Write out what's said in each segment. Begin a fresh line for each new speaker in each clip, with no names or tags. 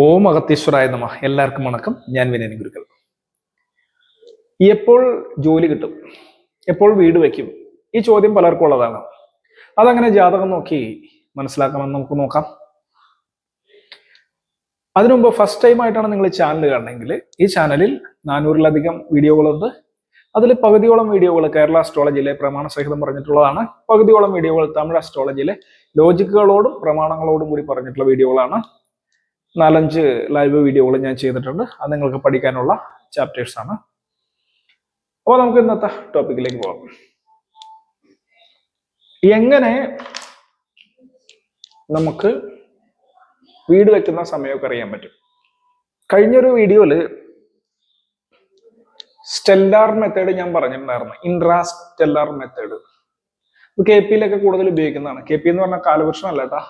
ഓം അഗത്തീശ്വരായ നമഃ. എല്ലാവർക്കും വണക്കം. ഞാൻ വിനയൻ ഗുരുക്കൾ. എപ്പോൾ ജോലി കിട്ടും, എപ്പോൾ വീട് വെക്കും, ഈ ചോദ്യം പലർക്കും ഉള്ളതാണ്. അതങ്ങനെ ജാതകം നോക്കി മനസ്സിലാക്കണമെന്ന് നമുക്ക് നോക്കാം. അതിനുമുമ്പ് ഫസ്റ്റ് ടൈം ആയിട്ടാണ് നിങ്ങൾ ഈ ചാനൽ കാണണമെങ്കിൽ ഈ ചാനലിൽ 400-ലധികം വീഡിയോകളുണ്ട്. അതിൽ പകുതിയോളം വീഡിയോകൾ കേരള അസ്ട്രോളജിയിലെ പ്രമാണ സഹിതം പറഞ്ഞിട്ടുള്ളതാണ്. പകുതിയോളം വീഡിയോകൾ തമിഴ് അസ്ട്രോളജിയിലെ ലോജിക്കുകളോടും പ്രമാണങ്ങളോടും കൂടി പറഞ്ഞിട്ടുള്ള വീഡിയോകളാണ്. 4-5 ലൈവ് വീഡിയോകൾ ഞാൻ ചെയ്തിട്ടുണ്ട്. അത് നിങ്ങൾക്ക് പഠിക്കാനുള്ള ചാപ്റ്റേഴ്സ് ആണ്. അപ്പോൾ നമുക്ക് ഇന്നത്തെ ടോപ്പിക്കിലേക്ക് പോകാം. എങ്ങനെ നമുക്ക് വീട് വെക്കുന്ന സമയമൊക്കെ അറിയാൻ പറ്റും. കഴിഞ്ഞൊരു വീഡിയോയില് സ്റ്റെല്ലാർ മെത്തേഡ് ഞാൻ പറഞ്ഞിട്ടുണ്ടായിരുന്നു. ഇൻട്രാസ്റ്റെല്ലാർ മെത്തേഡ് KP-യിലൊക്കെ കൂടുതൽ ഉപയോഗിക്കുന്നതാണ്. KP എന്ന് പറഞ്ഞാൽ കാലപുരുഷനല്ല കേട്ടാ,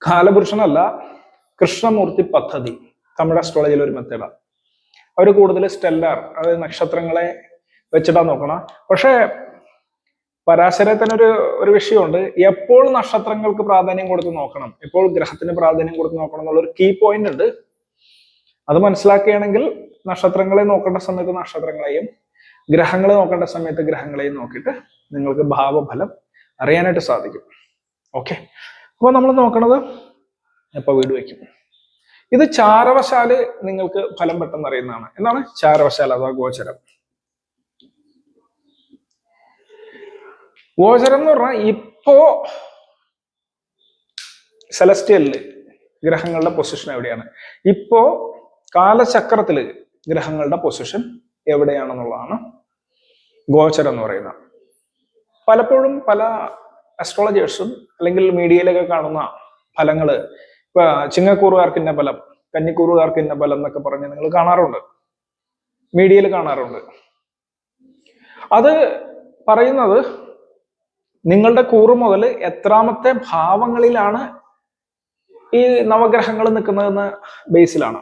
കാലപുരുഷനല്ല, കൃഷ്ണമൂർത്തി പദ്ധതി തമിഴ് അസ്ട്രോളജിയിലെ ഒരു മെത്തേഡാണ്. അവർ കൂടുതൽ സ്റ്റെല്ലാർ, അതായത് നക്ഷത്രങ്ങളെ വെച്ചിട്ടാ നോക്കണം. പക്ഷെ പരാശരത്തിൽ തന്നെ ഒരു വിഷയമുണ്ട്. എപ്പോൾ നക്ഷത്രങ്ങൾക്ക് പ്രാധാന്യം കൊടുത്ത് നോക്കണം, എപ്പോൾ ഗ്രഹത്തിന് പ്രാധാന്യം കൊടുത്ത് നോക്കണം എന്നുള്ളൊരു കീ പോയിന്റ് ഉണ്ട്. അത് മനസ്സിലാക്കുകയാണെങ്കിൽ നക്ഷത്രങ്ങളെ നോക്കേണ്ട സമയത്ത് നക്ഷത്രങ്ങളെയും ഗ്രഹങ്ങളെ നോക്കേണ്ട സമയത്ത് ഗ്രഹങ്ങളെയും നോക്കിയിട്ട് നിങ്ങൾക്ക് ഭാവഫലം അറിയാനായിട്ട് സാധിക്കും. ഓക്കെ, അപ്പോൾ നമ്മൾ നോക്കണത് എപ്പോൾ വീട് വയ്ക്കും. ഇത് ചാരവശാല് നിങ്ങൾക്ക് ഫലം പെട്ടെന്ന് അറിയുന്നതാണ്. എന്താണ് ചാരവശാൽ അഥവാ ഗോചരം? ഗോചരം എന്ന് പറഞ്ഞാൽ ഇപ്പോ സെലസ്റ്റിയലില് ഗ്രഹങ്ങളുടെ പൊസിഷൻ എവിടെയാണ്, ഇപ്പോ കാലചക്രത്തില് ഗ്രഹങ്ങളുടെ പൊസിഷൻ എവിടെയാണെന്നുള്ളതാണ് ഗോചരം എന്ന് പറയുന്നത്. പലപ്പോഴും പല അസ്ട്രോളജേഴ്സും അല്ലെങ്കിൽ മീഡിയയിലൊക്കെ കാണുന്ന ഫലങ്ങള്, ഇപ്പൊ ചിങ്ങക്കൂറുകാർക്ക് ഇന്ന ഫലം, കന്നിക്കൂറുകാർക്ക് ഇന്ന ഫലം എന്നൊക്കെ പറഞ്ഞ് നിങ്ങൾ കാണാറുണ്ട്, മീഡിയയിൽ കാണാറുണ്ട്. അത് പറയുന്നത് നിങ്ങളുടെ കൂറ് മുതൽ എത്രാമത്തെ ഭാവങ്ങളിലാണ് ഈ നവഗ്രഹങ്ങൾ നിൽക്കുന്നതെന്ന് ബേസിലാണ്.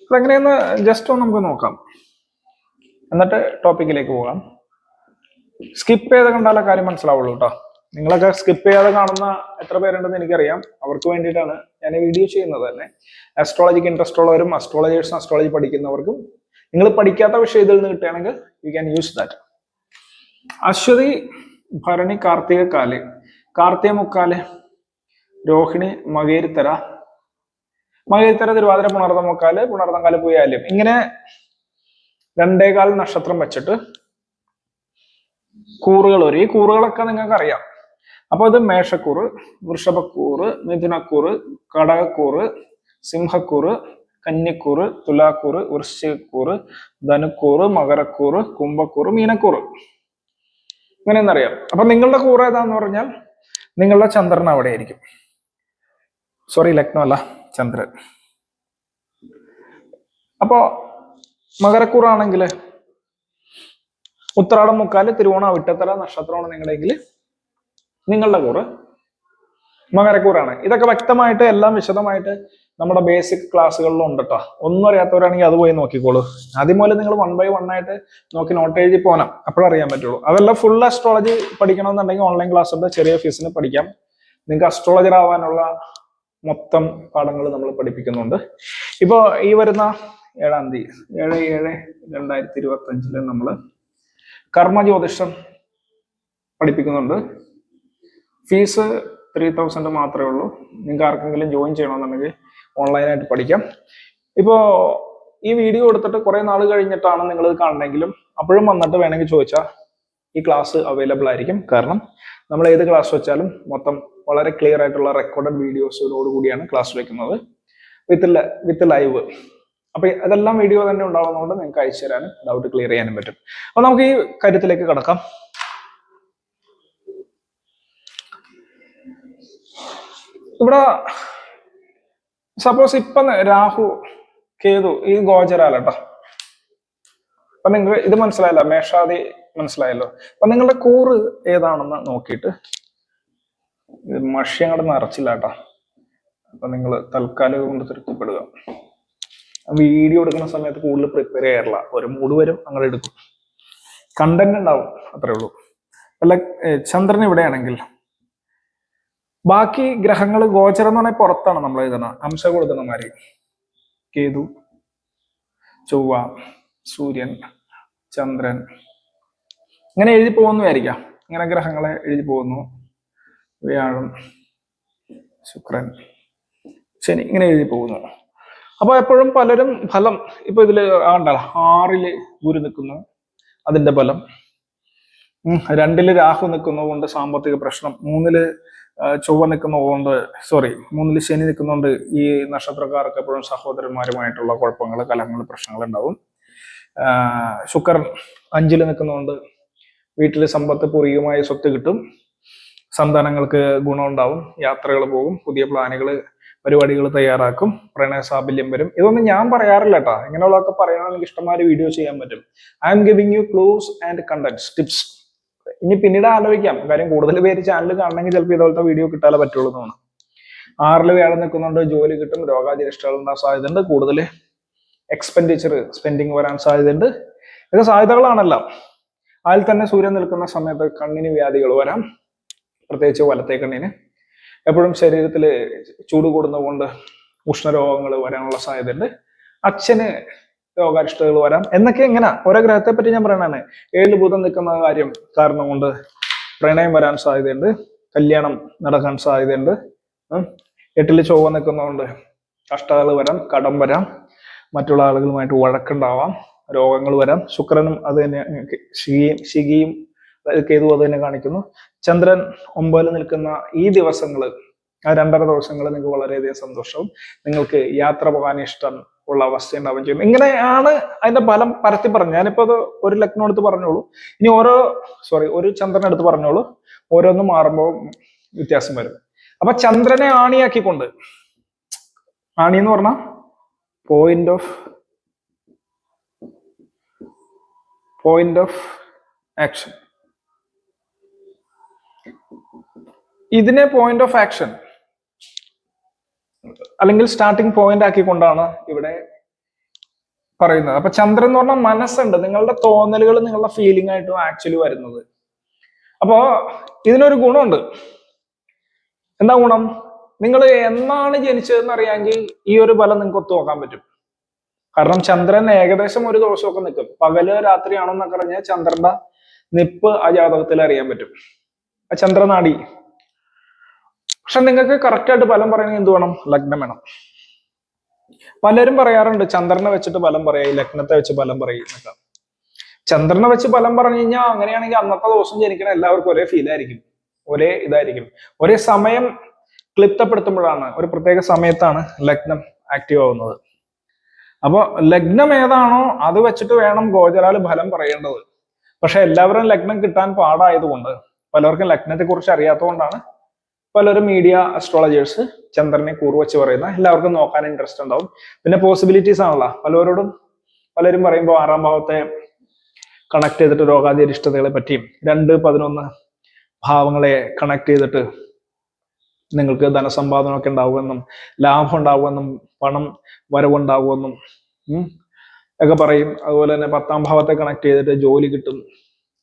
അതെങ്ങനെയെന്ന് ജസ്റ്റ് ഒന്ന് നമുക്ക് നോക്കാം, എന്നിട്ട് ടോപ്പിക്കിലേക്ക് പോകാം. സ്കിപ്പ് ചെയ്ത് കണ്ടാലേ കാര്യം മനസ്സിലാവുള്ളൂ കേട്ടോ. നിങ്ങളൊക്കെ സ്കിപ്പ് ചെയ്യാതെ കാണുന്ന എത്ര പേരുണ്ടെന്ന് എനിക്കറിയാം. അവർക്ക് വേണ്ടിയിട്ടാണ് ഞാൻ ഈ വീഡിയോ ചെയ്യുന്നത് തന്നെ. അസ്ട്രോളജിക്ക് ഇൻട്രസ്റ്റ് ഉള്ളവരും അസ്ട്രോളജേഴ്സും അസ്ട്രോളജി പഠിക്കുന്നവർക്കും നിങ്ങൾ പഠിക്കാത്ത വിഷയം ഇതിൽ നിന്ന് കിട്ടുകയാണെങ്കിൽ you can use that. Ashwathi, Bharani, Karthika കാല്, കാർത്തിക മുക്കാല്, രോഹിണി, മകേരിത്തര, മകേരിത്തര, തിരുവാതിര, പുണർതം മുക്കാല്, പുണർതം കാല്, പൂയാലും, ഇങ്ങനെ 2.25 നക്ഷത്രം വെച്ചിട്ട് കൂറുകൾ വരും. ഈ കൂറുകളൊക്കെ നിങ്ങൾക്ക് അറിയാം. അപ്പൊ ഇത് മേഷക്കൂറ്, വൃഷഭക്കൂറ്, മിഥുനക്കൂറ്, കടകക്കൂറ്, സിംഹക്കൂറ്, കന്നിക്കൂറ്, തുലാക്കൂറ്, വൃശ്ചികക്കൂറ്, ധനുക്കൂറ്, മകരക്കൂറ്, കുംഭക്കൂറ്, മീനക്കൂറ്, ഇങ്ങനെയെന്നറിയാം. അപ്പൊ നിങ്ങളുടെ കൂറ് ഏതാന്ന് പറഞ്ഞാൽ നിങ്ങളുടെ ചന്ദ്രൻ അവിടെ ആയിരിക്കും. സോറി, ലഗ്നം അല്ല, ചന്ദ്രൻ. അപ്പോ മകരക്കൂറാണെങ്കിൽ ഉത്രാടം മുക്കാല്, തിരുവോണ, വിട്ടത്തല നക്ഷത്രമാണ് നിങ്ങളെങ്കിൽ നിങ്ങളുടെ കൂറ് മകരക്കൂറാണ്. ഇതൊക്കെ വ്യക്തമായിട്ട് എല്ലാം വിശദമായിട്ട് നമ്മുടെ ബേസിക് ക്ലാസ്സുകളിലും ഉണ്ട് കേട്ടോ. ഒന്നും അറിയാത്തവരാണെങ്കിൽ അത് പോയി നോക്കിക്കോളൂ. ആദ്യം പോലെ നിങ്ങൾ 1 by 1 ആയിട്ട് നോക്കി നോട്ട് എഴുതി പോകണം, അപ്പോഴറിയാൻ പറ്റുള്ളൂ. അതല്ല ഫുൾ അസ്ട്രോളജി പഠിക്കണമെന്നുണ്ടെങ്കിൽ ഓൺലൈൻ ക്ലാസ് ഉണ്ട്, ചെറിയ ഫീസിന് പഠിക്കാം. നിങ്ങൾക്ക് അസ്ട്രോളജർ ആവാനുള്ള മൊത്തം പാഠങ്ങൾ നമ്മൾ പഠിപ്പിക്കുന്നുണ്ട്. ഇപ്പോ ഈ വരുന്ന 7-ാം തീയതി 7/7/2025 നമ്മൾ കർമ്മജ്യോതിഷം പഠിപ്പിക്കുന്നുണ്ട്. ഫീസ് 3000 മാത്രമേ ഉള്ളൂ. നിങ്ങൾക്ക് ആർക്കെങ്കിലും ജോയിൻ ചെയ്യണമെന്നുണ്ടെങ്കിൽ ഓൺലൈനായിട്ട് പഠിക്കാം. ഇപ്പോൾ ഈ വീഡിയോ എടുത്തിട്ട് കുറെ നാൾ കഴിഞ്ഞിട്ടാണ് നിങ്ങൾ ഇത് കാണണമെങ്കിലും അപ്പോഴും വന്നിട്ട് വേണമെങ്കിൽ ചോദിച്ചാൽ ഈ ക്ലാസ് അവൈലബിൾ ആയിരിക്കും. കാരണം നമ്മൾ ഏത് ക്ലാസ് വെച്ചാലും മൊത്തം വളരെ ക്ലിയർ ആയിട്ടുള്ള റെക്കോർഡഡ് വീഡിയോസിനോട് കൂടിയാണ് ക്ലാസ് വെക്കുന്നത്, വിത്ത് ലൈവ്. അപ്പൊ അതെല്ലാം വീഡിയോ തന്നെ ഉണ്ടാവുന്നതുകൊണ്ട് നിങ്ങൾക്ക് അയച്ചു തരാനും ഡൗട്ട് ക്ലിയർ ചെയ്യാനും പറ്റും. അപ്പൊ നമുക്ക് ഈ കാര്യത്തിലേക്ക് കടക്കാം. ഇവിടെ സപ്പോസ് ഇപ്പൊ രാഹു, കേതു, ഈ ഗോചരാല കേട്ടോ. അപ്പൊ നിങ്ങൾ ഇത് മനസ്സിലായല്ലോ, മേഷാദി മനസ്സിലായല്ലോ. അപ്പൊ നിങ്ങളുടെ കൂറ് ഏതാണെന്ന് നോക്കിയിട്ട്, മഷി അങ്ങോട്ട് നിറച്ചില്ല കേട്ടോ. അപ്പൊ നിങ്ങൾ തൽക്കാലം കൊണ്ട് തൃപ്തിപ്പെടുക. വീഡിയോ എടുക്കുന്ന സമയത്ത് കൂടുതൽ പ്രിപ്പയർ ചെയ്യാറില്ല, ഒരു മൂഡ് വരും അങ്ങനെ എടുക്കും, കണ്ടന്റ് ഉണ്ടാവും, അത്രേ ഉള്ളൂ. അല്ല ചന്ദ്രൻ ഇവിടെയാണെങ്കിൽ ബാക്കി ഗ്രഹങ്ങൾ ഗോചരം എന്ന് പറഞ്ഞാൽ പുറത്താണ് നമ്മൾ എഴുതുന്ന അംശം കൊടുക്കുന്നമാര്. കേതു, ചൊവ്വ, സൂര്യൻ, ചന്ദ്രൻ ഇങ്ങനെ എഴുതി പോകുന്നു വിചാരിക്കാം. ഇങ്ങനെ ഗ്രഹങ്ങളെ എഴുതി പോകുന്നു. വ്യാഴം, ശുക്രൻ, ശനി ഇങ്ങനെ എഴുതി പോകുന്നു. അപ്പൊ എപ്പോഴും പലരും ഫലം ഇപ്പൊ ഇതില് ഉണ്ടല്ലോ 6 ഗുരു നിൽക്കുന്നു, അതിന്റെ ഫലം. 2 രാഹു നിൽക്കുന്നത് കൊണ്ട് സാമ്പത്തിക പ്രശ്നം, 3 ചൊവ്വ നിൽക്കുന്നതുകൊണ്ട് 3 ശനി നിൽക്കുന്നതുകൊണ്ട് ഈ നക്ഷത്രക്കാർക്ക് എപ്പോഴും സഹോദരന്മാരുമായിട്ടുള്ള കുഴപ്പങ്ങൾ, കലഹങ്ങൾ, പ്രശ്നങ്ങൾ ഉണ്ടാവും. ശുക്രൻ 5 നിൽക്കുന്നതുകൊണ്ട് വീട്ടിൽ സമ്പത്ത്, പൂർവികമായ സ്വത്ത് കിട്ടും, സന്താനങ്ങൾക്ക് ഗുണമുണ്ടാവും, യാത്രകൾ പോകും, പുതിയ പ്ലാനുകൾ, പരിപാടികൾ തയ്യാറാക്കും, പ്രണയ സാഫല്യം വരും. ഇതൊന്നും ഞാൻ പറയാറില്ല കേട്ടാ, ഇങ്ങനെയുള്ളതൊക്കെ പറയണമെങ്കിൽ ഇഷ്ടംമാതിരി വീഡിയോ ചെയ്യാൻ പറ്റും. I M giving you clues and contents, tips. ഇനി പിന്നീട് ആലോചിക്കാം, കാര്യം കൂടുതൽ പേര് ചാനൽ കാണണമെങ്കിൽ ചിലപ്പോൾ ഇതുപോലത്തെ വീഡിയോ കിട്ടാതെ പറ്റുള്ളൂ എന്നാണ്. 6 വ്യാഴം നിൽക്കുന്നുണ്ട്, ജോലി കിട്ടും, രോഗാതിരിഷ്ടകൾ ഉണ്ടാകാൻ സാധ്യതയുണ്ട്, കൂടുതൽ എക്സ്പെൻഡിച്ചർ, സ്പെൻഡിങ് വരാൻ സാധ്യതയുണ്ട്. ഇത് സാധ്യതകളാണല്ലോ. അതിൽ തന്നെ സൂര്യൻ നിൽക്കുന്ന സമയത്ത് കണ്ണിന് വ്യാധികൾ വരാം, പ്രത്യേകിച്ച് വലത്തെ കണ്ണിന്. എപ്പോഴും ശരീരത്തിൽ ചൂട് കൂടുന്നതുകൊണ്ട് ഉഷ്ണരോഗങ്ങൾ വരാനുള്ള സാധ്യതയുണ്ട്. അച്ഛന് രോഗാരിഷ്ടതകൾ വരാം എന്നൊക്കെ. ഇങ്ങനെ ഓരോ ഗ്രഹത്തെ പറ്റി ഞാൻ പറയണതാണ്. 7 ബുധൻ നിൽക്കുന്ന കാര്യം കാരണം കൊണ്ട് പ്രണയം വരാൻ സാധ്യതയുണ്ട്, കല്യാണം നടക്കാൻ സാധ്യതയുണ്ട്. 8 ചൊവ്വ നിൽക്കുന്നതുകൊണ്ട് കഷ്ടതകൾ വരാം, കടം വരാം, മറ്റുള്ള ആളുകളുമായിട്ട് വഴക്കുണ്ടാവാം, രോഗങ്ങൾ വരാം. ശുക്രനും അത് തന്നെ, ശിഖിയും കേതു അത് തന്നെ കാണിക്കുന്നു. ചന്ദ്രൻ 9 നിൽക്കുന്ന ഈ ദിവസങ്ങൾ, ആ 2.5 ദിവസങ്ങൾ നിങ്ങൾക്ക് വളരെയധികം സന്തോഷവും, നിങ്ങൾക്ക് യാത്ര പോകാൻ ഇഷ്ടം ഉള്ള അവസ്ഥ ഉണ്ടാവുകയും ചെയ്യും. ഇങ്ങനെയാണ് അതിന്റെ ഫലം പരത്തി പറഞ്ഞു. ഞാനിപ്പോ അത് ഒരു ലഗ്നം എടുത്ത് പറഞ്ഞോളൂ, ഇനി ഒരു ചന്ദ്രൻ എടുത്ത് പറഞ്ഞോളൂ, ഓരോന്നും മാറുമ്പോൾ വ്യത്യാസം വരും. അപ്പൊ ചന്ദ്രനെ ആണിയാക്കിക്കൊണ്ട്, ആണി എന്ന് പറഞ്ഞാൽ പോയിന്റ് ഓഫ് ആക്ഷൻ. ഇതിനെ പോയിന്റ് ഓഫ് ആക്ഷൻ അല്ലെങ്കിൽ സ്റ്റാർട്ടിങ് പോയിന്റ് ആക്കിക്കൊണ്ടാണ് ഇവിടെ പറയുന്നത്. അപ്പൊ ചന്ദ്രൻ എന്ന് പറഞ്ഞാൽ മനസ്സുണ്ട്, നിങ്ങളുടെ തോന്നലുകൾ നിങ്ങളുടെ ഫീലിംഗ് ആയിട്ടും ആക്ച്വലി വരുന്നത്. അപ്പോ ഇതിനൊരു ഗുണമുണ്ട്. എന്താ ഗുണം? നിങ്ങൾ എന്നാണ് ജനിച്ചതെന്ന് അറിയാമെങ്കിൽ ഈ ഒരു ഫലം നിങ്ങൾക്ക് ഒത്തു നോക്കാൻ പറ്റും. കാരണം ചന്ദ്രൻ ഏകദേശം ഒരു ദിവസമൊക്കെ നിൽക്കും. പകല് രാത്രിയാണോ എന്നൊക്കെ അറിഞ്ഞാൽ ചന്ദ്രന്റെ നിപ്പ് ആ ജാതകത്തിൽ അറിയാൻ പറ്റും, ആ ചന്ദ്രനാടി. പക്ഷെ നിങ്ങൾക്ക് കറക്റ്റ് ആയിട്ട് ഫലം പറയണമെങ്കിൽ എന്ത് വേണം? ലഗ്നം വേണം. പലരും പറയാറുണ്ട് ചന്ദ്രനെ വെച്ചിട്ട് ഫലം പറയും, ലഗ്നത്തെ വെച്ച് ഫലം പറയും എന്നൊക്കെ. ചന്ദ്രനെ വെച്ച് ഫലം പറഞ്ഞു കഴിഞ്ഞാൽ അങ്ങനെയാണെങ്കിൽ അന്നത്തെ ദിവസം ജനിക്കണ എല്ലാവർക്കും ഒരേ ഫീൽ ആയിരിക്കും, ഒരേ ഇതായിരിക്കും. ഒരേ സമയം ക്ലിപ്തപ്പെടുത്തുമ്പോഴാണ്, ഒരു പ്രത്യേക സമയത്താണ് ലഗ്നം ആക്റ്റീവ് ആവുന്നത്. അപ്പൊ ലഗ്നം ഏതാണോ അത് വെച്ചിട്ട് വേണം ഗോചരാല് ഫലം പറയേണ്ടത്. പക്ഷെ എല്ലാവരും ലഗ്നം കിട്ടാൻ പാടായതുകൊണ്ട്, പലർക്കും ലഗ്നത്തെ കുറിച്ച് അറിയാത്തതുകൊണ്ടാണ് പലരും മീഡിയ അസ്ട്രോളജേഴ്സ് ചന്ദ്രനെ കൂറുവച്ച് പറയുന്ന. എല്ലാവർക്കും നോക്കാൻ ഇൻട്രസ്റ്റ് ഉണ്ടാവും. പിന്നെ പോസിബിലിറ്റീസ് ആണല്ലോ. പലരും പറയുമ്പോൾ 6-ാം ഭാവത്തെ കണക്ട് ചെയ്തിട്ട് രോഗാതിരിഷ്ടതകളെ പറ്റിയും 2-11 ഭാവങ്ങളെ കണക്ട് ചെയ്തിട്ട് നിങ്ങൾക്ക് ധനസമ്പാദനമൊക്കെ ഉണ്ടാവുമെന്നും ലാഭം ഉണ്ടാവുമെന്നും പണം വരവുണ്ടാവുമെന്നും ഒക്കെ പറയും. അതുപോലെ തന്നെ 10-ാം ഭാവത്തെ കണക്ട് ചെയ്തിട്ട് ജോലി കിട്ടും,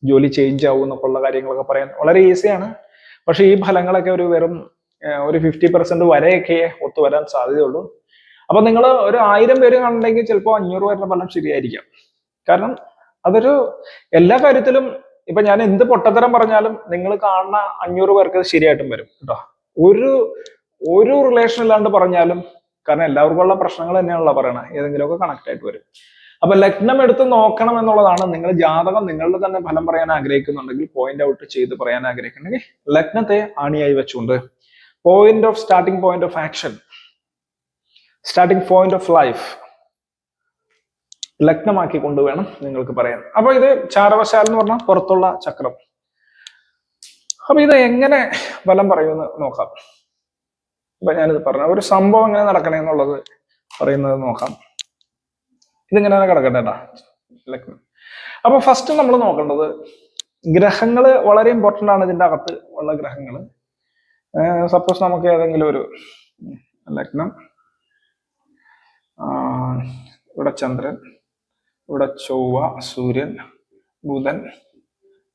ജോലി ചേഞ്ച് ആവും എന്നൊക്കെ ഉള്ള കാര്യങ്ങളൊക്കെ പറയാൻ വളരെ ഈസിയാണ്. പക്ഷെ ഈ ഫലങ്ങളൊക്കെ വെറും 50% വരെയൊക്കെ ഒത്തുവരാൻ സാധ്യതയുള്ളൂ. അപ്പൊ നിങ്ങൾ ഒരു 1000 പേര് കാണുന്നുണ്ടെങ്കിൽ ചിലപ്പോൾ 500 പേരുടെ ഫലം ശരിയായിരിക്കാം. കാരണം അതൊരു എല്ലാ കാര്യത്തിലും ഇപ്പൊ ഞാൻ എന്ത് പൊട്ടത്തരം പറഞ്ഞാലും നിങ്ങൾ കാണുന്ന 500 പേർക്ക് ശരിയായിട്ടും വരും കേട്ടോ. ഒരു റിലേഷൻ ഇല്ലാണ്ട് പറഞ്ഞാലും, കാരണം എല്ലാവർക്കും ഉള്ള പ്രശ്നങ്ങൾ തന്നെയാണല്ലോ പറയണത്, ഏതെങ്കിലുമൊക്കെ കണക്ട് ആയിട്ട് വരും. അപ്പൊ ലഗ്നം എടുത്ത് നോക്കണം എന്നുള്ളതാണ്. നിങ്ങൾ ജാതകം നിങ്ങളുടെ തന്നെ ഫലം പറയാൻ ആഗ്രഹിക്കുന്നുണ്ടെങ്കിൽ, പോയിന്റ് ഔട്ട് ചെയ്ത് പറയാൻ ആഗ്രഹിക്കുന്നുണ്ടെങ്കിൽ, ലഗ്നത്തെ ആണിയായി വെച്ചുകൊണ്ട് starting point of action, starting point of life ലഗ്നമാക്കി കൊണ്ടുവേണം നിങ്ങൾക്ക് പറയാൻ. അപ്പൊ ഇത് ചാരവശാൽ എന്ന് പറഞ്ഞാൽ പുറത്തുള്ള ചക്രം. അപ്പൊ ഇത് എങ്ങനെ ഫലം പറയുമെന്ന് നോക്കാം. അപ്പൊ ഞാനിത് പറഞ്ഞ ഒരു സംഭവം എങ്ങനെ നടക്കണേ എന്നുള്ളത് പറയുന്നത് നോക്കാം. ഇതിങ്ങനെ കിടക്കട്ടെ കേട്ടാ ലഗ്നം. അപ്പൊ ഫസ്റ്റ് നമ്മൾ നോക്കേണ്ടത് ഗ്രഹങ്ങള് വളരെ ഇമ്പോർട്ടന്റ് ആണ്. ഇതിന്റെ അകത്ത് ഉള്ള ഗ്രഹങ്ങള്, സപ്പോസ് നമുക്ക് ഏതെങ്കിലും ഒരു ലഗ്നം, ഇവിടെ ചന്ദ്രൻ, ഇവിടെ ചൊവ്വ, സൂര്യൻ, ബുധൻ,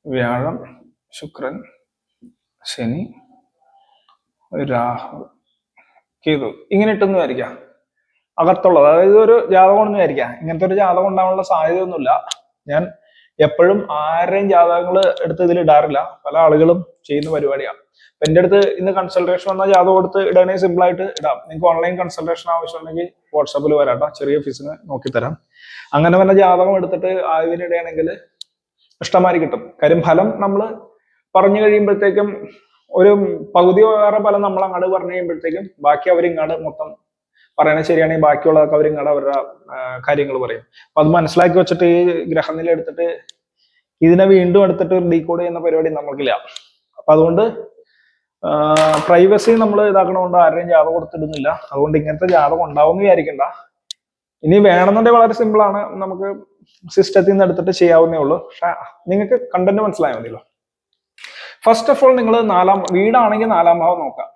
വ്യാഴം, ശുക്രൻ, ശനി, രാഹു കേതു ഇങ്ങനെ ഇട്ടെന്ന് വിചാരിക്കാം. അകത്തുള്ളത്, അതായത് ഒരു ജാതകം എന്ന് വിചാരിക്കാം. ഇങ്ങനത്തെ ഒരു ജാതകം ഉണ്ടാവാനുള്ള സാധ്യതയൊന്നുമില്ല. ഞാൻ എപ്പോഴും ആരുടെയും ജാതകങ്ങൾ എടുത്ത് ഇതിൽ ഇടാറില്ല. പല ആളുകളും ചെയ്യുന്ന പരിപാടിയാണ്. അപ്പൊ എൻ്റെ അടുത്ത് ഇന്ന് കൺസൾട്ടേഷൻ വന്ന ജാതകം എടുത്ത് ഇടാനേ സിമ്പിൾ ആയിട്ട് ഇടാം. നിങ്ങൾക്ക് ഓൺലൈൻ കൺസൾട്ടേഷൻ ആവശ്യമുണ്ടെങ്കിൽ വാട്സാപ്പിൽ വരാട്ടോ, ചെറിയ ഫീസിന് നോക്കിത്തരാം. അങ്ങനെ വല്ല ജാതകം എടുത്തിട്ട് ആയുവിനിടുകയാണെങ്കിൽ ഇഷ്ടമാരി കിട്ടും. കാര്യം ഫലം നമ്മൾ പറഞ്ഞു കഴിയുമ്പോഴത്തേക്കും ഒരു പകുതി വേറെ ഫലം നമ്മൾ അങ്ങോട്ട് പറഞ്ഞു കഴിയുമ്പോഴത്തേക്കും ബാക്കി അവരിങ്ങാട് മൊത്തം പറയണത് ശരിയാണെങ്കിൽ ബാക്കിയുള്ളതൊക്കെ അവരിങ്ങാട് അവരുടെ കാര്യങ്ങൾ പറയും. അപ്പൊ അത് മനസ്സിലാക്കി വെച്ചിട്ട് ഈ ഗ്രഹനില എടുത്തിട്ട് ഇതിനെ വീണ്ടും എടുത്തിട്ട് ഡീകോഡ് ചെയ്യുന്ന പരിപാടി നമുക്കില്ല. അപ്പൊ അതുകൊണ്ട് പ്രൈവസി നമ്മൾ ഇതാക്കണോണ്ട് ആരുടെയും ജാതകം കൊടുത്തിടുന്നില്ല. അതുകൊണ്ട് ഇങ്ങനത്തെ ജാതകം ഉണ്ടാവും എന്ന് വിചാരിക്കണ്ട. ഇനി വേണമെന്നുണ്ടെങ്കിൽ വളരെ സിമ്പിൾ ആണ്, നമുക്ക് സിസ്റ്റത്തിൽ നിന്ന് എടുത്തിട്ട് ചെയ്യാവുന്നേ ഉള്ളൂ. പക്ഷെ നിങ്ങൾക്ക് കണ്ടന്റ് മനസ്സിലായാൽ മതിയല്ലോ. ഫസ്റ്റ് ഓഫ് ഓൾ നിങ്ങൾ വീടാണെങ്കിൽ 4-ാം ഭാവം നോക്കാം.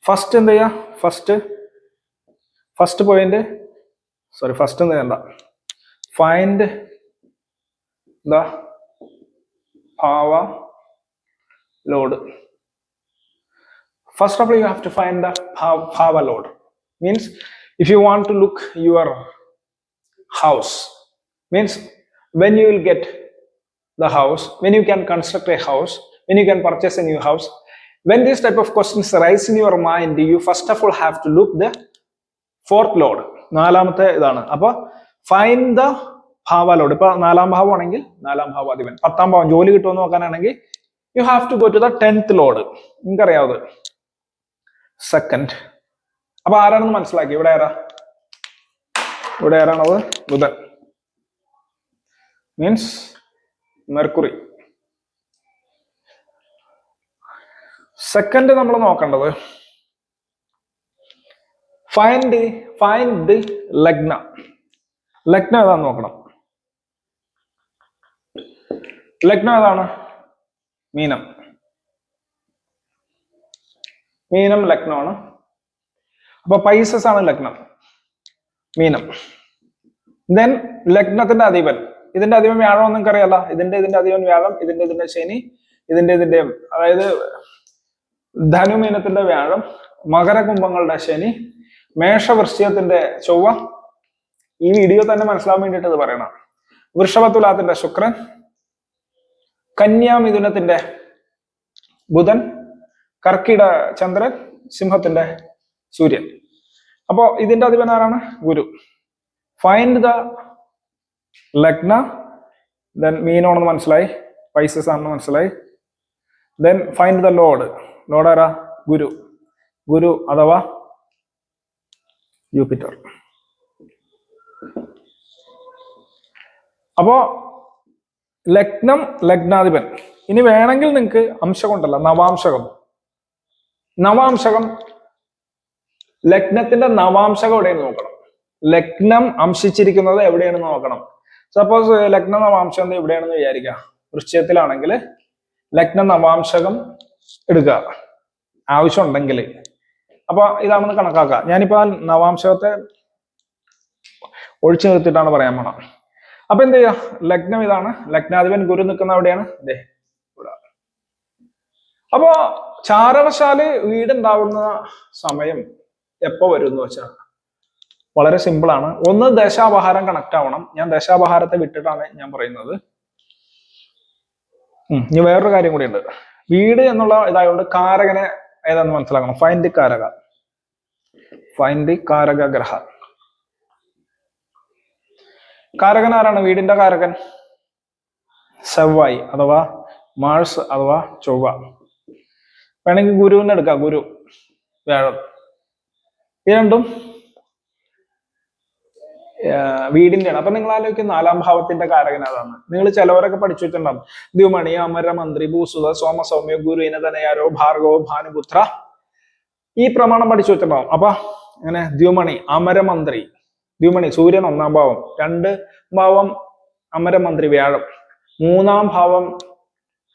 ഫസ്റ്റ് എന്ത് ചെയ്യാ, ഫസ്റ്റ് പോയിന്റ് ഫസ്റ്റ് എന്ത് ചെയ്യണ്ട, find the bhava lord. First of all, you have to find the Bhava Lord. Means if you want to look your house, means when you will get the house, when you can construct a house, when you can purchase a new house, when this type of questions arise in your mind, you first of all have to look the fourth Lord. നാലാമത്തെ ഇതാണ്. അപ്പൊ find the bhava load. ഇപ്പൊ 4-ാം ഭാവം ആണെങ്കിൽ 4-ാം ഭാവാധിപൻ, 10-ാം ഭാവം ജോലി കിട്ടുമെന്ന് നോക്കാനാണെങ്കിൽ you have to go to the 10th lord. നിങ്ങൾക്കറിയാവത് സെക്കൻഡ്. അപ്പൊ ആരാണെന്ന് മനസ്സിലാക്കി? ഇവിടെ ആരാണത്? ബുധൻ, മീൻസ് മെർക്കുറി. സെക്കൻഡ് നമ്മൾ നോക്കേണ്ടത് ഫൈൻഡ് ലഗ്ന. ലഗ്നം ഏതാന്ന് നോക്കണം. ലഗ്നം ഏതാണ്? മീനം ലഗ്നമാണ്. അപ്പൊ പൈസസ് ആണ് ലഗ്നം, മീനം. ദെൻ ലഗ്നത്തിന്റെ അധിപൻ, ഇതിന്റെ അധിപൻ വ്യാഴം നിങ്ങൾക്ക് അറിയാലോ. ഇതിന്റെ അധിപൻ വ്യാഴം, ഇതിന്റെ ശനി, ഇതിന്റെ അതായത് ധനുമീനത്തിന്റെ വ്യാഴം, മകരകുംഭങ്ങളുടെ ശനി, മേഷവൃശ്ചികത്തിന്റെ ചൊവ്വ. ഈ വീഡിയോ തന്നെ മനസ്സിലാവാൻ വേണ്ടിയിട്ട് ഇത് പറയണം. വൃഷഭതുലാത്തിന്റെ ശുക്രൻ, കന്യാമിഥുനത്തിന്റെ ബുധൻ, കർക്കിട ചന്ദ്രൻ, സിംഹത്തിന്റെ സൂര്യൻ. അപ്പോ ഇതിന്റെ അധിപൻ ആരാണ്? Guru. Find the lagna. Then മീനാണെന്ന് മനസ്സിലായി, പൈസസ് ആണെന്ന് മനസ്സിലായി. Then find the lord. Lord ആരാ? ഗുരു അഥവാ ജൂപ്പിറ്റർ. അപ്പോ ലഗ്നം, ലഗ്നാധിപൻ. ഇനി വേണമെങ്കിൽ നിങ്ങൾക്ക് അംശകം ഉണ്ടല്ലോ, നവാംശകം. ലഗ്നത്തിന്റെ നവാംശകം എവിടെയെന്ന് നോക്കണം. ലഗ്നം അംശിച്ചിരിക്കുന്നത് എവിടെയാണെന്ന് നോക്കണം. സപ്പോസ് ലഗ്ന നവാംശം എവിടെയാണെന്ന് വിചാരിക്കുക. വൃശ്ചികത്തിലാണെങ്കിൽ ലഗ്ന നവാംശകം എടുക്കുക ആവശ്യമുണ്ടെങ്കിൽ. അപ്പൊ ഇതാണെന്ന് കണക്കാക്കുക. ഞാനിപ്പോ നവാംശകത്തെ ഒഴിച്ചു നിർത്തിയിട്ടാണ് പറയാൻ പോണത്. അപ്പൊ എന്ത് ചെയ്യാ, ലഗ്നം ഇതാണ്, ലഗ്നാധിപൻ ഗുരു നിൽക്കുന്ന എവിടെയാണ്? ഇതേ ഇവിടെ. അപ്പോ ചാരവശാല് വീടുണ്ടാവുന്ന സമയം എപ്പോ വരും എന്ന് വെച്ചാൽ വളരെ സിമ്പിൾ ആണ്. ഒന്ന്, ദശാപഹാരം കണക്ട് ആവണം. ഞാൻ ദശാപഹാരത്തെ വിട്ടിട്ടാണ് ഞാൻ പറയുന്നത്. ഇനി വേറൊരു കാര്യം കൂടി ഉണ്ട്. വീട് എന്നുള്ള ഇതായതുകൊണ്ട് കാരകനെ ഏതാന്ന് മനസ്സിലാക്കണം. ഫൈൻഡ് കാരക ഗ്രഹ. കാരകൻ ആരാണ്? വീടിന്റെ കാരകൻ ചൊവ്വായി അഥവാ മാഴ്സ് അഥവാ ചൊവ്വ. വേണമെങ്കിൽ ഗുരുവിനെ എടുക്കാം, ഗുരു, വ്യാഴം. ഈ രണ്ടും വീടിന്റെയാണ്. അപ്പൊ നിങ്ങൾ ആലോചിക്കും 4-ാം ഭാവത്തിന്റെ കാരകൻ അതാണ്. നിങ്ങൾ ചിലവരൊക്കെ പഠിച്ചു വെച്ചിട്ടുണ്ടാവും. ദ്യുമണി, അമരമന്ത്രി, ഭൂസുത, സോമസൗമ്യ, ഗുരുവിന തനയാരോ, ഭാർഗവോ, ഭാനുപുത്ര. ഈ പ്രമാണം പഠിച്ചു വെച്ചിട്ടുണ്ടാവും. അപ്പൊ അങ്ങനെ ദ്യുമണി, അമരമന്ത്രി. ദ്യുമണി സൂര്യൻ 1-ാം ഭാവം, 2 ഭാവം അമരമന്ത്രി വ്യാഴം, 3-ാം ഭാവം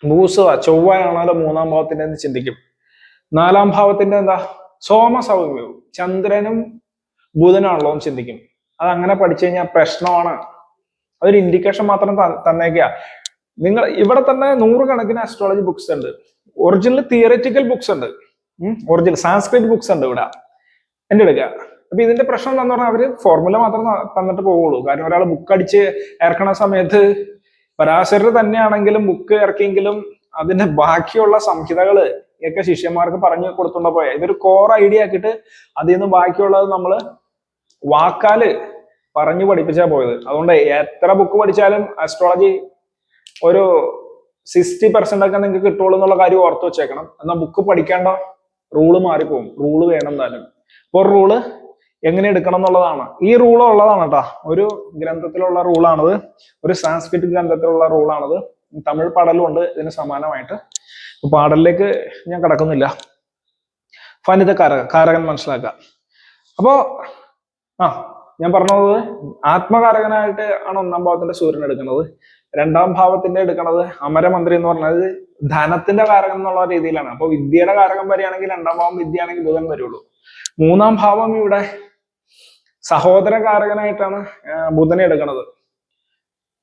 ഭൂസുത ചൊവ്വയാണല്ലോ 3-ാം ഭാവത്തിന്റെ എന്ന് ചിന്തിക്കും. 4-ാം ഭാവത്തിന്റെ എന്താ? സോമസൗമ്യവും ചന്ദ്രനും ബുധനാണല്ലോ എന്ന് ചിന്തിക്കും. അത് അങ്ങനെ പഠിച്ചു കഴിഞ്ഞാൽ പ്രശ്നമാണ്. അതൊരു ഇൻഡിക്കേഷൻ മാത്രം തന്നേക്കുക. നിങ്ങൾ ഇവിടെ തന്നെ 100 കണക്കിന് അസ്ട്രോളജി ബുക്സ് ഉണ്ട്. ഒറിജിനൽ തിയററ്റിക്കൽ ബുക്സ് ഉണ്ട്. ഒറിജിനൽ സാൻസ്ക്രിറ്റ് ബുക്സ് ഉണ്ട് ഇവിടെ എന്റെ എടുക്കുക. അപ്പൊ ഇതിന്റെ പ്രശ്നം എന്താന്ന് പറഞ്ഞാൽ അവര് ഫോർമുല മാത്രം തന്നിട്ട് പോവുള്ളൂ. കാരണം ഒരാൾ ബുക്ക് അടിച്ച് ഇറക്കണ സമയത്ത് പരാശരർ തന്നെയാണെങ്കിലും ബുക്ക് ഇറക്കിയെങ്കിലും അതിന്റെ ബാക്കിയുള്ള സംഹിതകള് ഒക്കെ ശിഷ്യന്മാർക്ക് പറഞ്ഞു കൊടുത്തുണ്ടോ പോയ ഇതൊരു കോർ ഐഡിയ ആക്കിയിട്ട് അതിൽ നിന്ന് ബാക്കിയുള്ളത് നമ്മള് വാക്കാല് പറഞ്ഞു പഠിപ്പിച്ചാ പോയത്. അതുകൊണ്ട് എത്ര ബുക്ക് പഠിച്ചാലും അസ്ട്രോളജി ഒരു 60% ഒക്കെ നിങ്ങൾക്ക് കിട്ടുള്ളൂ എന്നുള്ള കാര്യം ഓർത്ത് വെച്ചേക്കണം. എന്നാൽ ബുക്ക് പഠിക്കേണ്ട റൂള് മാറിപ്പോകും. റൂള് വേണം എന്തായാലും. അപ്പോൾ റൂള് എങ്ങനെ എടുക്കണം എന്നുള്ളതാണ്. ഈ റൂൾ ഉള്ളതാണ് കേട്ടാ, ഒരു ഗ്രന്ഥത്തിലുള്ള റൂളാണത്, ഒരു സാൻസ്ക്രിറ്റ് ഗ്രന്ഥത്തിലുള്ള റൂളാണത്. തമിഴ് പാടലും ഉണ്ട് ഇതിന് സമാനമായിട്ട്. പാടലിലേക്ക് ഞാൻ കിടക്കുന്നില്ല. ഫനിത കാരകൻ മനസ്സിലാക്കുക. അപ്പോ ഞാൻ പറഞ്ഞത് ആത്മകാരകനായിട്ട് ആണ് 1-ാം ഭാവത്തിന്റെ സൂര്യൻ എടുക്കുന്നത്. 2-ാം ഭാവത്തിന്റെ എടുക്കുന്നത് അമരമന്ത്രി എന്ന് പറഞ്ഞത് ധനത്തിന്റെ കാരകൻ എന്നുള്ള രീതിയിലാണ്. അപ്പൊ വിദ്യയുടെ കാരകം വരികയാണെങ്കിൽ 2-ാം ഭാവം വിദ്യയാണെങ്കിൽ ബുധൻ വരുള്ളൂ. 3-ാം ഭാവം ഇവിടെ സഹോദര കാരകനായിട്ടാണ് ബുധനെ എടുക്കുന്നത്.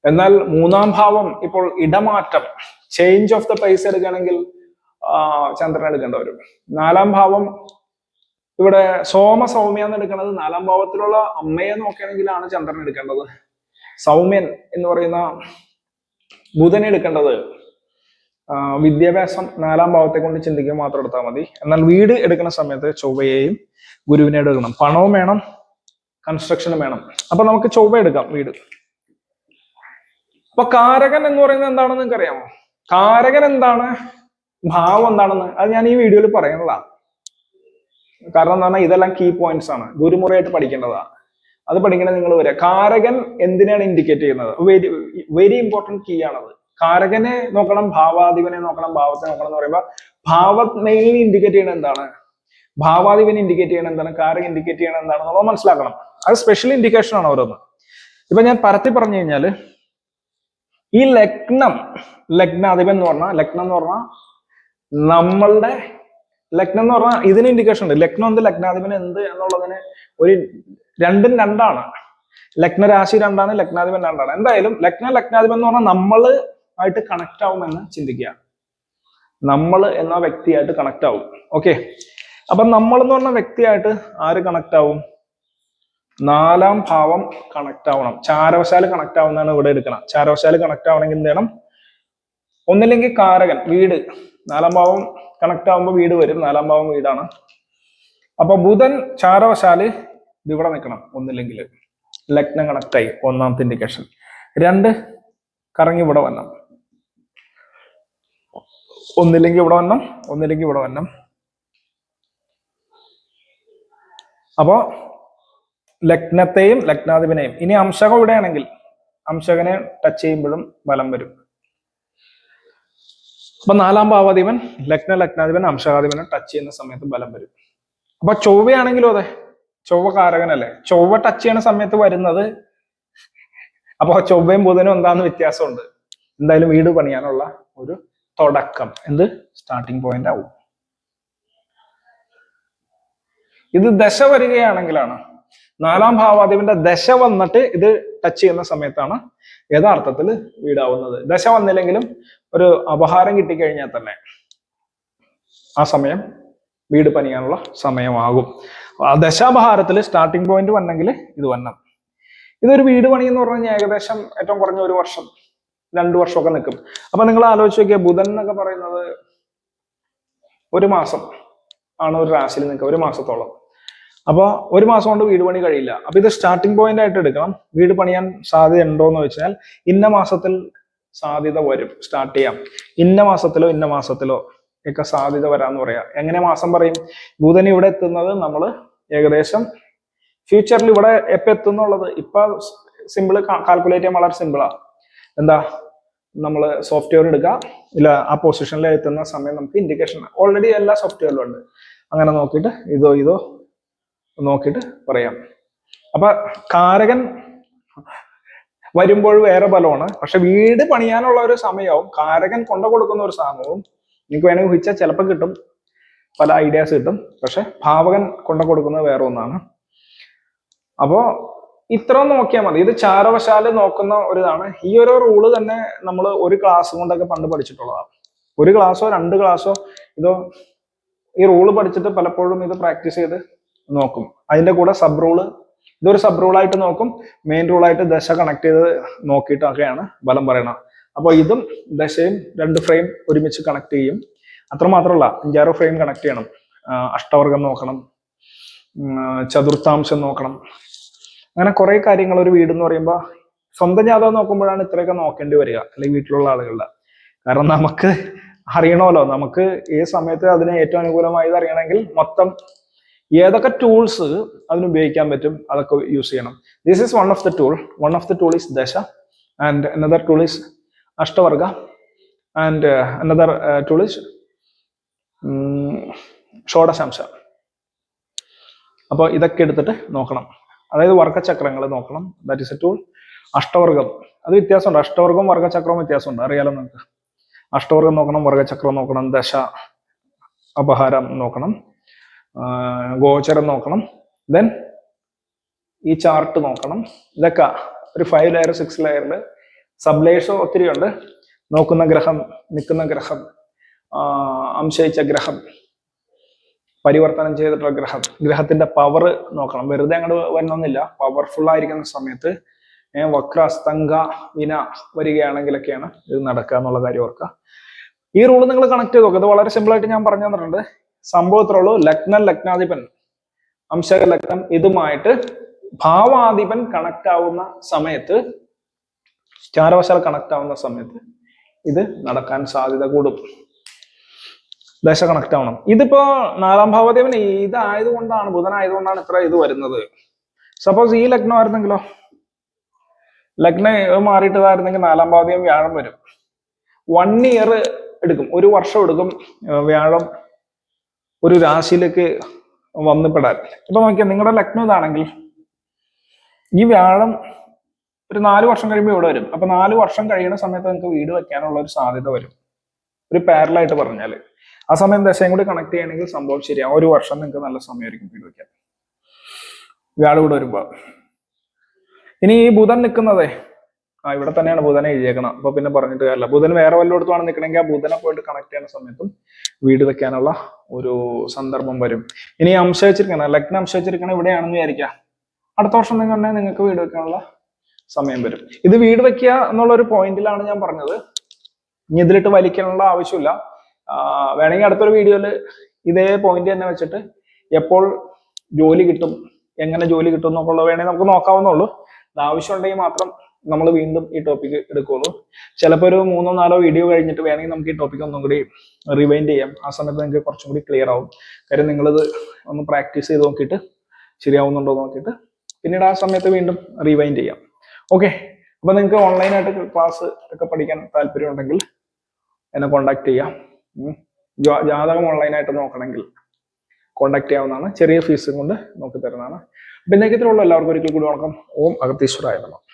എന്നാൽ 3-ാം ഭാവം ഇപ്പോൾ ഇടമാറ്റം, ചേഞ്ച് ഓഫ് ദ പ്ലേസ് എടുക്കുകയാണെങ്കിൽ ചന്ദ്രൻ എടുക്കേണ്ടി വരും. 4-ാം ഭാവം ഇവിടെ സൗമ്യ എന്ന് എടുക്കുന്നത് 4-ാം ഭാവത്തിലുള്ള അമ്മയെ നോക്കുകയാണെങ്കിലാണ് ചന്ദ്രൻ എടുക്കേണ്ടത്. സൗമ്യൻ എന്ന് പറയുന്ന ബുധനെ എടുക്കേണ്ടത് വിദ്യാഭ്യാസം 4-ാം ഭാവത്തെ കൊണ്ട് ചിന്തിക്കുക മാത്രം എടുത്താൽ മതി. എന്നാൽ വീട് എടുക്കുന്ന സമയത്ത് ചൊവ്വയെയും ഗുരുവിനെ എടുക്കണം. പണവും വേണം, കൺസ്ട്രക്ഷനും വേണം. അപ്പൊ നമുക്ക് ചൊവ്വ എടുക്കാം, വീട്. അപ്പൊ കാരകൻ എന്ന് പറയുന്നത് എന്താണെന്ന് നിങ്ങൾക്ക് അറിയാമോ? കാരകൻ എന്താണ്, ഭാവം എന്താണെന്ന് അത് ഞാൻ ഈ വീഡിയോയിൽ പറയുന്നതാണ്. കാരണം എന്താ പറഞ്ഞാൽ ഇതെല്ലാം കീ പോയിന്റ്സ് ആണ്, ഗുരുമുറയായിട്ട് പഠിക്കേണ്ടതാണ്. അത് പഠിക്കണത് നിങ്ങൾ വരിക. കാരകൻ എന്തിനാണ് ഇൻഡിക്കേറ്റ് ചെയ്യുന്നത്? വെരി വെരി ഇമ്പോർട്ടന്റ് കീ ആണത്. കാരകനെ നോക്കണം, ഭാവാധിപനെ നോക്കണം, ഭാവത്തെ നോക്കണം എന്ന് പറയുമ്പോൾ ഭാവം മെയിൻലി ഇൻഡിക്കേറ്റ് ചെയ്യണത് എന്താണ്, ഭാവാധിപനെ ഇൻഡിക്കേറ്റ് ചെയ്യണത് എന്താണ്, കാരകൻ ഇൻഡിക്കേറ്റ് ചെയ്യണത് എന്താണെന്നുള്ളത് മനസ്സിലാക്കണം. അത് സ്പെഷ്യൽ ഇൻഡിക്കേഷൻ ആണ് ഓരോന്ന്. ഇപ്പൊ ഞാൻ പരത്തി പറഞ്ഞു കഴിഞ്ഞാല് ഈ ലഗ്നാധിപൻ എന്ന് പറഞ്ഞാൽ നമ്മളുടെ ലഗ്നം എന്ന് പറഞ്ഞാൽ ഇതിന് ഇൻഡിക്കേഷൻ ഉണ്ട്. ലഗ്നം എന്ത്, ലഗ്നാധിപൻ എന്ത് എന്നുള്ളതിന് ഒരു രണ്ടാണ്. ലഗ്നരാശി 2ആണ്, ലഗ്നാധിപൻ 2ആണ്. എന്തായാലും ലഗ്നാധിപൻ എന്ന് പറഞ്ഞാൽ നമ്മള് ആയിട്ട് കണക്ട് ആവുമെന്ന് ചിന്തിക്കുക. നമ്മൾ എന്ന വ്യക്തിയായിട്ട് കണക്ട് ആവും. ഓക്കെ, അപ്പൊ നമ്മൾ എന്ന് പറഞ്ഞ വ്യക്തിയായിട്ട് ആര് കണക്ട് ആവും? 4-ാം ഭാവം കണക്ട് ആവണം. ചാരവശാല് കണക്ട് ആവുന്നതാണ് ഇവിടെ എടുക്കണം. ചാരവശാല് കണക്ട് ആവണമെങ്കിൽ എന്ത് ചെയ്യണം? ഒന്നില്ലെങ്കിൽ കാരകൻ, വീട്. 4-ാം ഭാവം കണക്ട് ആവുമ്പോൾ വീട് വരും. 4-ാം ഭാവം വീടാണ്. അപ്പൊ ബുധൻ ചാരവശാല് ഇവിടെ നിൽക്കണം. ഒന്നില്ലെങ്കിൽ ലഗ്നം കണക്ട് ആയി, 1-ാമത്തെ ഇൻഡിക്കേഷൻ. 2 കറങ്ങി ഇവിടെ വരണം. ഒന്നില്ലെങ്കിൽ ഇവിടെ വരണം, ഒന്നില്ലെങ്കിൽ ഇവിടെ വരണം. അപ്പോ ലഗ്നത്തെയും ലഗ്നാധിപനെയും, ഇനി അംശകം ഇവിടെയാണെങ്കിൽ അംശകനെ ടച്ച് ചെയ്യുമ്പോഴും ബലം വരും. അപ്പൊ 4-ാം ഭാവാധിപൻ ലഗ്നാധിപൻ അംശകാധിപനെ ടച്ച് ചെയ്യുന്ന സമയത്ത് ബലം വരും. അപ്പൊ ചൊവ്വയാണെങ്കിലും അതെ, ചൊവ്വ കാരകനല്ലേ, ചൊവ്വ ടച്ച് ചെയ്യുന്ന സമയത്ത് വരുന്നത്. അപ്പൊ ചൊവ്വയും ബുധനും എന്താന്ന് വ്യത്യാസമുണ്ട്. എന്തായാലും വീട് പണിയാനുള്ള ഒരു തുടക്കം, സ്റ്റാർട്ടിങ് പോയിന്റ് ആവും. ഇത് ദശ വരികയാണെങ്കിലാണ്, 4-ാം ഭാവാധിപന്റെ ദശ വന്നിട്ട് ഇത് ടച്ച് ചെയ്യുന്ന സമയത്താണ് യഥാർത്ഥത്തിൽ വീടാവുന്നത്. ദശ വന്നില്ലെങ്കിലും ഒരു അപഹാരം കിട്ടിക്കഴിഞ്ഞാൽ തന്നെ ആ സമയം വീട് പണിയാനുള്ള സമയമാകും. ആ ദശാപഹാരത്തിൽ സ്റ്റാർട്ടിങ് പോയിന്റ് വന്നെങ്കിൽ ഇത് വരണം. ഇതൊരു വീട് പണി എന്ന് പറഞ്ഞു കഴിഞ്ഞാൽ ഏകദേശം ഏറ്റവും കുറഞ്ഞ 1 വർഷം 2 വർഷമൊക്കെ നിൽക്കും. അപ്പൊ നിങ്ങൾ ആലോചിച്ച് നോക്കിയാൽ ബുധൻ എന്നൊക്കെ പറയുന്നത് 1 മാസം ആണ് ഒരു രാശിയിൽ നിൽക്കുക, 1 മാസത്തോളം. അപ്പൊ 1 മാസം കൊണ്ട് വീട് പണി കഴിയില്ല. അപ്പൊ ഇത് സ്റ്റാർട്ടിംഗ് പോയിന്റ് ആയിട്ട് എടുക്കണം. വീട് പണിയാൻ സാധ്യത ഉണ്ടോ എന്ന് വെച്ചാൽ ഇന്ന മാസത്തിൽ സാധ്യത വരും, സ്റ്റാർട്ട് ചെയ്യാം. ഇന്ന മാസത്തിലോ ഒക്കെ സാധ്യത വരാന്ന് പറയാം. എങ്ങനെ മാസം പറയും? ബുധൻ ഇവിടെ എത്തുന്നത് നമ്മൾ ഏകദേശം ഫ്യൂച്ചറിൽ ഇവിടെ എപ്പോ എത്തുന്നുള്ളത് ഇപ്പൊ സിമ്പിൾ കാൽക്കുലേറ്റ് ചെയ്യാൻ വളരെ സിമ്പിളാ. എന്താ, നമ്മൾ സോഫ്റ്റ്വെയർ എടുക്കുക, ഇല്ല ആ പൊസിഷനിൽ എത്തുന്ന സമയം നമുക്ക് ഇൻഡിക്കേഷൻ ഓൾറെഡി എല്ലാ സോഫ്റ്റ്വെയറിലും ഉണ്ട്. അങ്ങനെ നോക്കിയിട്ട് ഇതോ നോക്കിയിട്ട് പറയാം. അപ്പൊ കാരകൻ വരുമ്പോൾ വേറെ ബലമാണ്. പക്ഷെ വീട് പണിയാനുള്ള ഒരു സമയവും കാരകൻ കൊണ്ടു കൊടുക്കുന്ന ഒരു സാധനവും നിങ്ങൾക്ക് വേണമെങ്കിൽ ഊഹിച്ചാൽ ചിലപ്പോൾ കിട്ടും, പല ഐഡിയാസ് കിട്ടും. പക്ഷെ ഭാവകൻ കൊണ്ടു കൊടുക്കുന്നത് വേറെ ഒന്നാണ്. അപ്പോ ഇത്ര നോക്കിയാൽ മതി. ഇത് ചാരവശാല് നോക്കുന്ന ഒരു ഇതാണ്. ഈ ഒരു റൂള് തന്നെ നമ്മൾ ഒരു ക്ലാസ് കൊണ്ടൊക്കെ പണ്ട് പഠിച്ചിട്ടുള്ളതാണ്. 1 ക്ലാസ്സോ 2 ക്ലാസ്സോ ഇതോ ഈ റൂള് പഠിച്ചിട്ട് പലപ്പോഴും ഇത് പ്രാക്ടീസ് ചെയ്ത് നോക്കും. അതിന്റെ കൂടെ സബ് റൂള്, ഇതൊരു സബ് റൂളായിട്ട് നോക്കും, മെയിൻ റൂളായിട്ട് ദശ കണക്ട് ചെയ്ത് നോക്കിയിട്ടൊക്കെയാണ് ബലം പറയണം. അപ്പോൾ ഇതും ദശയും 2 ഫ്രെയിം ഒരുമിച്ച് കണക്ട് ചെയ്യും. അത്രമാത്രമല്ല, 5-6 ഫ്രെയിം കണക്ട് ചെയ്യണം. അഷ്ടവർഗം നോക്കണം, ചതുർത്ഥാംശം നോക്കണം, അങ്ങനെ കുറെ കാര്യങ്ങൾ. ഒരു വീട് എന്ന് പറയുമ്പോൾ സ്വന്തം ജാതകം നോക്കുമ്പോഴാണ് ഇത്രയൊക്കെ നോക്കേണ്ടി വരിക, അല്ലെങ്കിൽ വീട്ടിലുള്ള ആളുകളുടെ. കാരണം നമുക്ക് അറിയണമല്ലോ, നമുക്ക് ഈ സമയത്ത് അതിന് ഏറ്റവും അനുകൂലമായത് അറിയണമെങ്കിൽ മൊത്തം ഏതൊക്കെ ടൂൾസ് അതിന് ഉപയോഗിക്കാൻ പറ്റും അതൊക്കെ യൂസ് ചെയ്യണം. This is one of the tool is dasha, and another tool is Ashtavarga, and another tool is Shodashamsha. അപ്പോൾ ഇതൊക്കെ എടുത്തിട്ട് നോക്കണം. അതായത് വർഗചക്രങ്ങൾ നോക്കണം. That is a tool. അഷ്ടവർഗം അത് വ്യത്യാസമുണ്ട്. അഷ്ടവർഗവും വർഗചക്രവും വ്യത്യാസമുണ്ട്, അറിയാലോ നിങ്ങൾക്ക്. അഷ്ടവർഗം നോക്കണം, വർഗചക്രം നോക്കണം, ദശ അപഹാരം നോക്കണം, ഗോചരം നോക്കണം, ദെൻ ഈ ചാർട്ട് നോക്കണം. ഇതൊക്കെ ഒരു 5 ലെയർ 6 ലെയറിൽ സബ് ലെയേഴ്സ് ഒത്തിരി ഉണ്ട്. നോക്കുന്ന ഗ്രഹം, നിൽക്കുന്ന ഗ്രഹം, അംശയിച്ച ഗ്രഹം, പരിവർത്തനം ചെയ്തിട്ടുള്ള ഗ്രഹം, ഗ്രഹത്തിന്റെ പവർ നോക്കണം. വെറുതെ അങ്ങോട്ട് വരണമെന്നില്ല. പവർഫുൾ ആയിരിക്കുന്ന സമയത്ത് വക്ര സ്തംഗ വിന വരികയാണെങ്കിലൊക്കെയാണ് ഇത് നടക്കുക എന്നുള്ള കാര്യം ഓർക്കുക. ഈ റൂള് നിങ്ങൾ കണക്ട് ചെയ്ത് നോക്കുക. ഇത് വളരെ സിമ്പിൾ ആയിട്ട് ഞാൻ പറഞ്ഞു തന്നിട്ടുണ്ട്. സംഭവം ഇത്രേ ഉള്ളൂ. ലഗ്നം, ലഗ്നാധിപൻ, അംശക ലഗ്നം ഇതുമായിട്ട് ഭാവാധിപൻ കണക്ട് ആവുന്ന സമയത്ത്, ചാരവശാൽ കണക്ട് ആവുന്ന സമയത്ത് ഇത് നടക്കാൻ സാധ്യത കൂടും. ദശ കണക്ട് ആവണം. ഇതിപ്പോ 4-ാം ഭാവാധിപൻ ഇതായതുകൊണ്ടാണ്, ബുധനായതുകൊണ്ടാണ് ഇത്ര ഇത് വരുന്നത്. സപ്പോസ് ഈ ലഗ്നം ആയിരുന്നെങ്കിലോ, ലഗ്നം മാറിയിട്ടതായിരുന്നെങ്കിൽ 4-ാം ഭാവാധിപൻ വ്യാഴം വരും. 1 ഇയർ എടുക്കും, 1 വർഷം എടുക്കും വ്യാഴം ഒരു രാശിയിലേക്ക് വന്നുപെടാൻ. ഇപ്പൊ നോക്കിയാൽ നിങ്ങളുടെ ലഗ്നം ഇതാണെങ്കിൽ ഈ വ്യാഴം ഒരു 4 വർഷം കഴിയുമ്പോൾ ഇവിടെ വരും. അപ്പൊ 4 വർഷം കഴിയുന്ന സമയത്ത് നിങ്ങൾക്ക് വീട് വെക്കാനുള്ള ഒരു സാധ്യത വരും, ഒരു പാരലായിട്ട് പറഞ്ഞാല്. ആ സമയം ദശയും കൂടി കണക്ട് ചെയ്യണമെങ്കിൽ സംഭവം ശരിയാവും. 1 വർഷം നിങ്ങൾക്ക് നല്ല സമയമായിരിക്കും വീട് വെക്കാൻ, വ്യാഴം ഇവിടെ വരുമ്പോ. ഇനി ഈ ബുധൻ നിൽക്കുന്നതേ, ഇവിടെ തന്നെയാണ് ബുധനെ എഴുതിയേക്കണം. അപ്പൊ പിന്നെ പറഞ്ഞിട്ട് കാര്യമില്ല. ബുധൻ വേറെ വല്ലയിടത്തുമാണ് നിൽക്കണമെങ്കിൽ ആ ബുധനെ പോയിട്ട് കണക്ട് ചെയ്യുന്ന സമയത്തും വീട് വെക്കാനുള്ള ഒരു സന്ദർഭം വരും. ഇനി അംശിച്ചിരിക്കണം, ലഗ്നം അംശിച്ചിരിക്കണം ഇവിടെയാണെന്ന് വിചാരിക്കാം, അടുത്ത വർഷം തന്നെ നിങ്ങൾക്ക് വീട് വെക്കാനുള്ള സമയം വരും. ഇത് വീട് വെക്കുക എന്നുള്ള ഒരു പോയിന്റിലാണ് ഞാൻ പറഞ്ഞത്. ഇനി ഇതിലിട്ട് വലിക്കാനുള്ള ആവശ്യമില്ല. വേണമെങ്കിൽ അടുത്തൊരു വീഡിയോയിൽ ഇതേ പോയിന്റ് തന്നെ വെച്ചിട്ട് എപ്പോൾ ജോലി കിട്ടും, എങ്ങനെ ജോലി കിട്ടും എന്നൊക്കെ ഉള്ളത് വേണമെങ്കിൽ നമുക്ക് നോക്കാവുന്നുള്ളൂ. ഇത് ആവശ്യമുണ്ടെങ്കിൽ മാത്രം നമ്മൾ വീണ്ടും ഈ ടോപ്പിക് എടുക്കുള്ളൂ. ചിലപ്പോൾ ഒരു 3-4 വീഡിയോ കഴിഞ്ഞിട്ട് വേണമെങ്കിൽ നമുക്ക് ഈ ടോപ്പിക് ഒന്നും കൂടി റിവൈൻഡ് ചെയ്യാം. ആ സമയത്ത് നിങ്ങൾക്ക് കുറച്ചും കൂടി ക്ലിയർ ആവും. കാര്യം നിങ്ങളിത് ഒന്ന് പ്രാക്ടീസ് ചെയ്ത് നോക്കിയിട്ട് ശരിയാവുന്നുണ്ടോ നോക്കിയിട്ട് പിന്നീട് ആ സമയത്ത് വീണ്ടും റിവൈൻഡ് ചെയ്യാം. ഓക്കെ, അപ്പൊ നിങ്ങൾക്ക് ഓൺലൈനായിട്ട് ക്ലാസ് ഒക്കെ പഠിക്കാൻ താല്പര്യം ഉണ്ടെങ്കിൽ എന്നെ കോണ്ടാക്ട് ചെയ്യാം. ജാതകം ഓൺലൈനായിട്ട് നോക്കണമെങ്കിൽ കോണ്ടാക്ട് ചെയ്യാവുന്നതാണ്. ചെറിയ ഫീസും കൊണ്ട് നോക്കി തരുന്നതാണ്. പിന്നെ ഇത്രയുള്ളൂ. എല്ലാവർക്കും ഒരിക്കൽ കൂടി വണക്കം. ഓം അഗത്തീശ്വരായ നമഃ.